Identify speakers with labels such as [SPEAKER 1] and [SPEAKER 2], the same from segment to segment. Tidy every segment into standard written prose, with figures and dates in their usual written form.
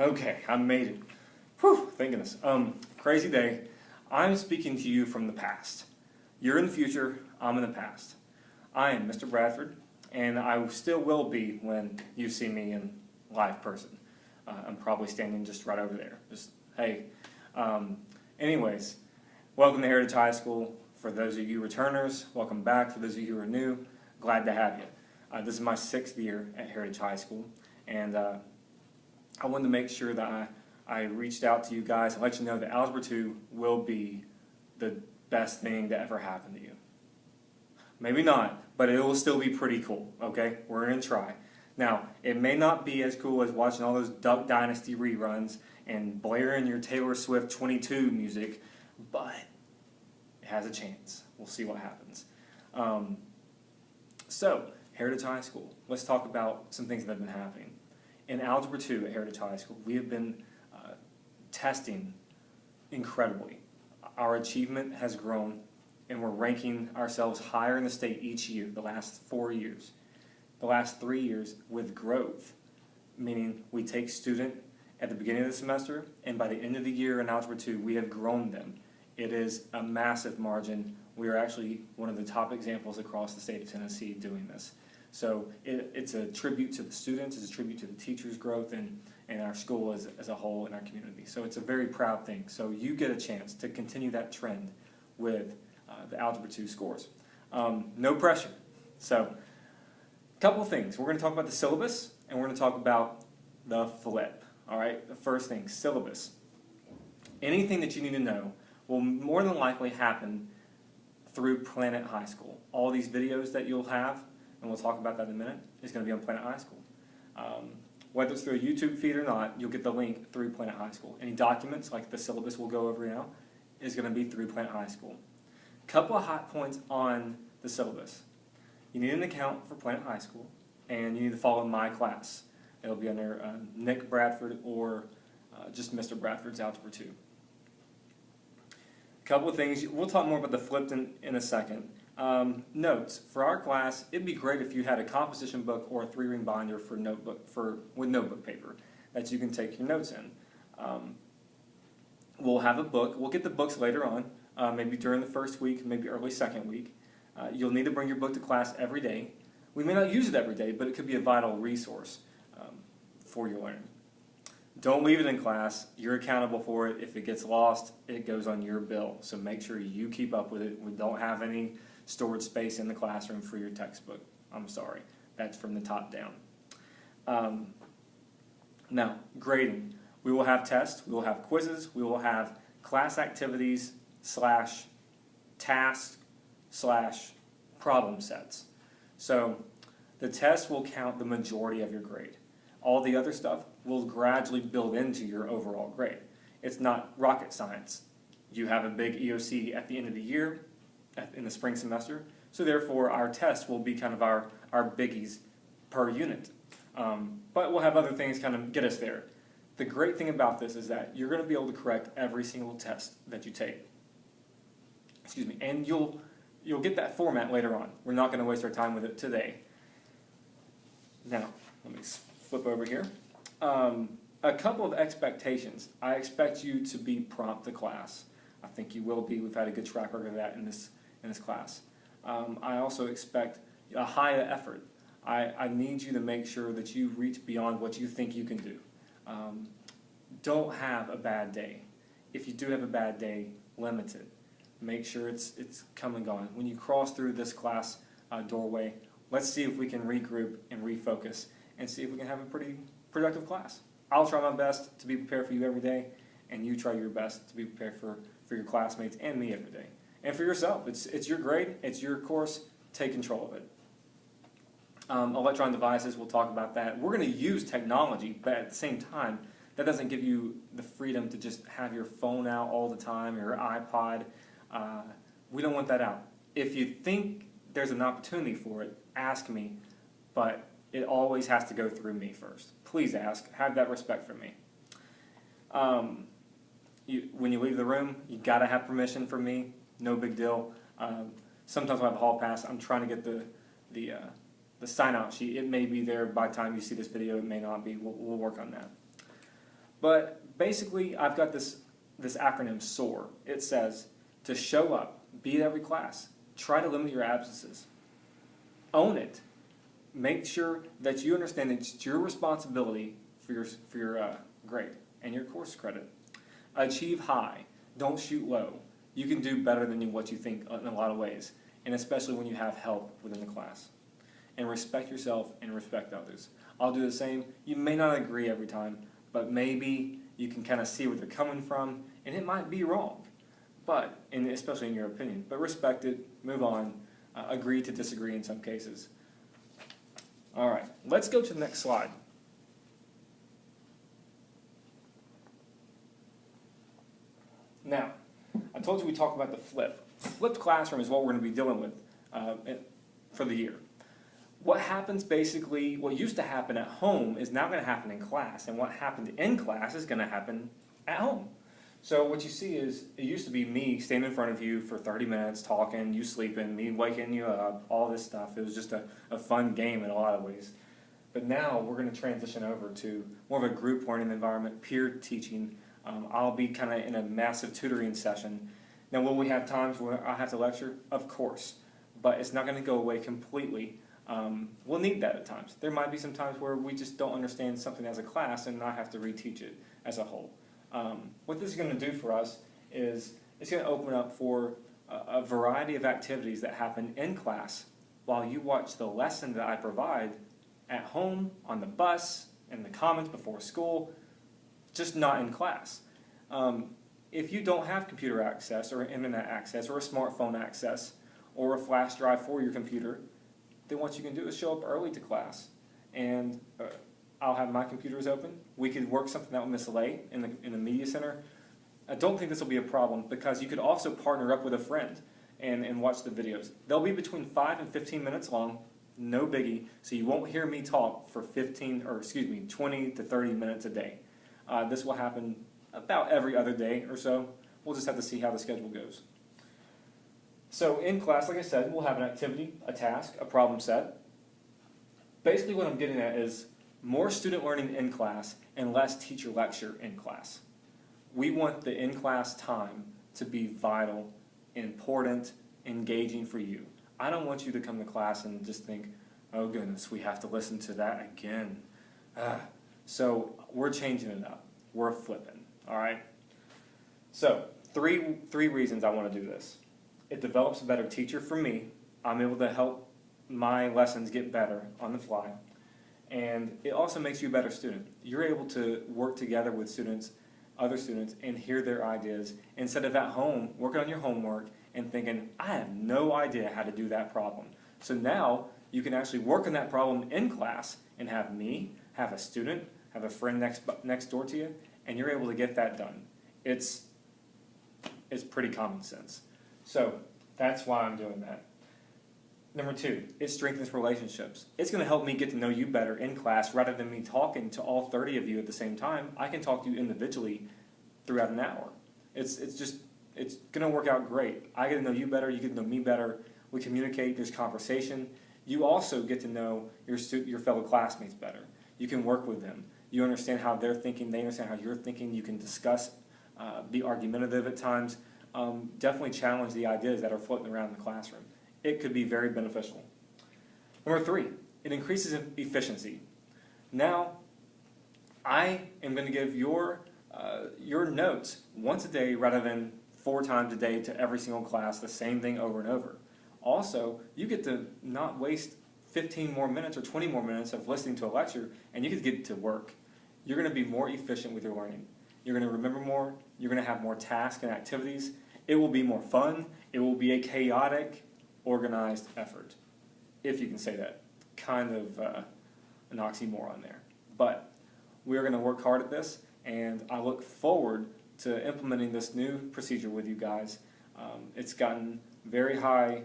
[SPEAKER 1] Okay, I made it. Whew, thank goodness. Crazy day. I'm speaking to you from the past. You're in the future, I'm in the past. I am Mr. Bradford, and I still will be when you see me in live person. I'm probably standing just right over there. Just, hey. Anyways, welcome to Heritage High School. For those of you returners, welcome back. For those of you who are new, glad to have you. This is my 6th year at Heritage High School, and I wanted to make sure that I reached out to you guys and let you know that Algebra 2 will be the best thing that ever happened to you. Maybe not, but it will still be pretty cool, okay? We're going to try. Now, it may not be as cool as watching all those Duck Dynasty reruns and blaring your Taylor Swift 22 music, but it has a chance. We'll see what happens. So, Heritage High School. Let's talk about some things that have been happening. In Algebra 2 at Heritage High School, we have been testing incredibly. Our achievement has grown, and we're ranking ourselves higher in the state each year, the last 4 years. The last 3 years with growth, meaning we take student at the beginning of the semester, and by the end of the year in Algebra 2, we have grown them. It is a massive margin. We are actually one of the top examples across the state of Tennessee doing this. So it's a tribute to the students, it's a tribute to the teachers' growth and our school as a whole in our community. So it's a very proud thing. So you get a chance to continue that trend with the Algebra 2 scores. No pressure. So a couple of things. We're going to talk about the syllabus and we're going to talk about the flip. All right, the first thing, syllabus. Anything that you need to know will more than likely happen through Planet High School. All these videos that you'll have, and we'll talk about that in a minute, is going to be on Planet High School. Whether it's through a YouTube feed or not, you'll get the link through Planet High School. Any documents, like the syllabus we'll go over now, is going to be through Planet High School. Couple of hot points on the syllabus. You need an account for Planet High School, and you need to follow my class. It'll be under Nick Bradford or just Mr. Bradford's Algebra 2. Couple of things. We'll talk more about the flipped in a second. Notes. For our class, it'd be great if you had a composition book or a 3-ring binder with notebook paper that you can take your notes in. We'll have a book. We'll get the books later on, maybe during the first week, maybe early second week. You'll need to bring your book to class every day. We may not use it every day, but it could be a vital resource for your learning. Don't leave it in class. You're accountable for it. If it gets lost, it goes on your bill. So make sure you keep up with it. We don't have any storage space in the classroom for your textbook. I'm sorry. That's from the top down. Now, grading. We will have tests. We will have quizzes. We will have class activities / tasks / problem sets. So the test will count the majority of your grade. All the other stuff will gradually build into your overall grade. It's not rocket science. You have a big EOC at the end of the year, in the spring semester, so therefore our test will be kind of our biggies per unit. But we'll have other things kind of get us there. The great thing about this is that you're going to be able to correct every single test that you take. Excuse me, and you'll get that format later on. We're not going to waste our time with it today. Now, let me flip over here. A couple of expectations. I expect you to be prompt to class. I think you will be. We've had a good track record of that in this class. I also expect a high effort. I need you to make sure that you reach beyond what you think you can do. Don't have a bad day. If you do have a bad day, limit it. Make sure it's come and gone. When you cross through this class doorway, let's see if we can regroup and refocus and see if we can have a pretty productive class. I'll try my best to be prepared for you every day, and you try your best to be prepared for your classmates and me every day. And for yourself, it's your grade, it's your course, take control of it. Electronic devices, we'll talk about that. We're going to use technology, but at the same time, that doesn't give you the freedom to just have your phone out all the time, or your iPod. We don't want that out. If you think there's an opportunity for it, ask me, but it always has to go through me first. Please ask. Have that respect for me. When you leave the room, you got to have permission from me. No big deal. Sometimes I have a hall pass. I'm trying to get the sign-out sheet. It may be there by the time you see this video. It may not be. We'll work on that. But basically, I've got this acronym SOAR. It says to show up, be at every class, try to limit your absences, own it, make sure that you understand it's your responsibility for your grade and your course credit. Achieve high, don't shoot low. You can do better than what you think in a lot of ways, and especially when you have help within the class. And respect yourself and respect others. I'll do the same. You may not agree every time, but maybe you can kind of see where they're coming from, and it might be wrong, but especially in your opinion. But respect it, move on, agree to disagree in some cases. All right, let's go to the next slide. Now, I told you we talked about the flip. Flipped classroom is what we're going to be dealing with for the year. What happens basically, what used to happen at home is now going to happen in class, and what happened in class is going to happen at home. So what you see is, it used to be me standing in front of you for 30 minutes talking, you sleeping, me waking you up, all this stuff. It was just a fun game in a lot of ways. But now we're going to transition over to more of a group learning environment, peer teaching. I'll be kind of in a massive tutoring session. Now, will we have times where I have to lecture? Of course, but it's not going to go away completely. We'll need that at times. There might be some times where we just don't understand something as a class and not have to reteach it as a whole. What this is going to do for us is it's going to open up for a variety of activities that happen in class while you watch the lesson that I provide at home, on the bus, in the commons before school, just not in class. If you don't have computer access or internet access or a smartphone access or a flash drive for your computer, then what you can do is show up early to class, and I'll have my computers open. We could work something out with Miss Lay in the media center. I don't think this will be a problem because you could also partner up with a friend and watch the videos. They'll be between 5 and 15 minutes long, no biggie, so you won't hear me talk for 20 to 30 minutes a day. This will happen about every other day or so. We'll just have to see how the schedule goes. So in class, like I said, we'll have an activity, a task, a problem set. Basically what I'm getting at is more student learning in class and less teacher lecture in class. We want the in-class time to be vital, important, engaging for you. I don't want you to come to class and just think, oh goodness, we have to listen to that again. So we're changing it up. We're flipping, all right? So three reasons I want to do this. It develops a better teacher for me. I'm able to help my lessons get better on the fly. And it also makes you a better student. You're able to work together with students, other students, and hear their ideas instead of at home working on your homework and thinking, I have no idea how to do that problem. So now you can actually work on that problem in class and have me, have a student, have a friend next door to you, and you're able to get that done. It's pretty common sense. So that's why I'm doing that. Number 2, it strengthens relationships. It's going to help me get to know you better in class rather than me talking to all 30 of you at the same time. I can talk to you individually throughout an hour. It's going to work out great. I get to know you better, you get to know me better. We communicate, there's conversation. You also get to know your fellow classmates better. You can work with them. You understand how they're thinking, they understand how you're thinking. You can discuss, be argumentative at times. Definitely challenge the ideas that are floating around in the classroom. It could be very beneficial. Number 3, it increases efficiency. Now, I am going to give your notes once a day rather than 4 times a day to every single class, the same thing over and over. Also, you get to not waste 15 more minutes or 20 more minutes of listening to a lecture, and you get to get to work. You're going to be more efficient with your learning. You're going to remember more. You're going to have more tasks and activities. It will be more fun. It will be a chaotic, organized effort, if you can say that. Kind of an oxymoron there. But we're going to work hard at this, and I look forward to implementing this new procedure with you guys. It's gotten very high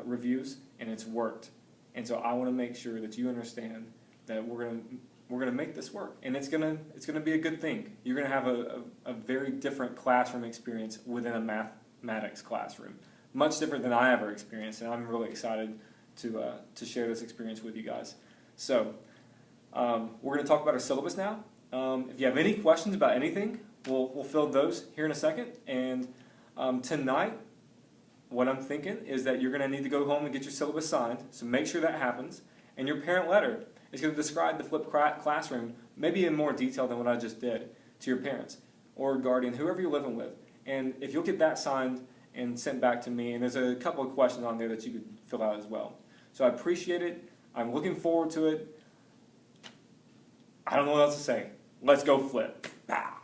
[SPEAKER 1] reviews, and it's worked. And so I want to make sure that you understand that we're going to make this work, and it's going to be a good thing. You're going to have a very different classroom experience within a mathematics classroom, much different than I ever experienced, and I'm really excited to share this experience with you guys. So we're going to talk about our syllabus now. If you have any questions about anything, we'll fill those here in a second. And tonight, what I'm thinking is that you're going to need to go home and get your syllabus signed, so make sure that happens. And your parent letter is going to describe the flipped classroom maybe in more detail than what I just did to your parents or guardian, whoever you're living with. And if you'll get that signed and sent back to me, and there's a couple of questions on there that you could fill out as well. So I appreciate it. I'm looking forward to it. I don't know what else to say. Let's go flip. Pow.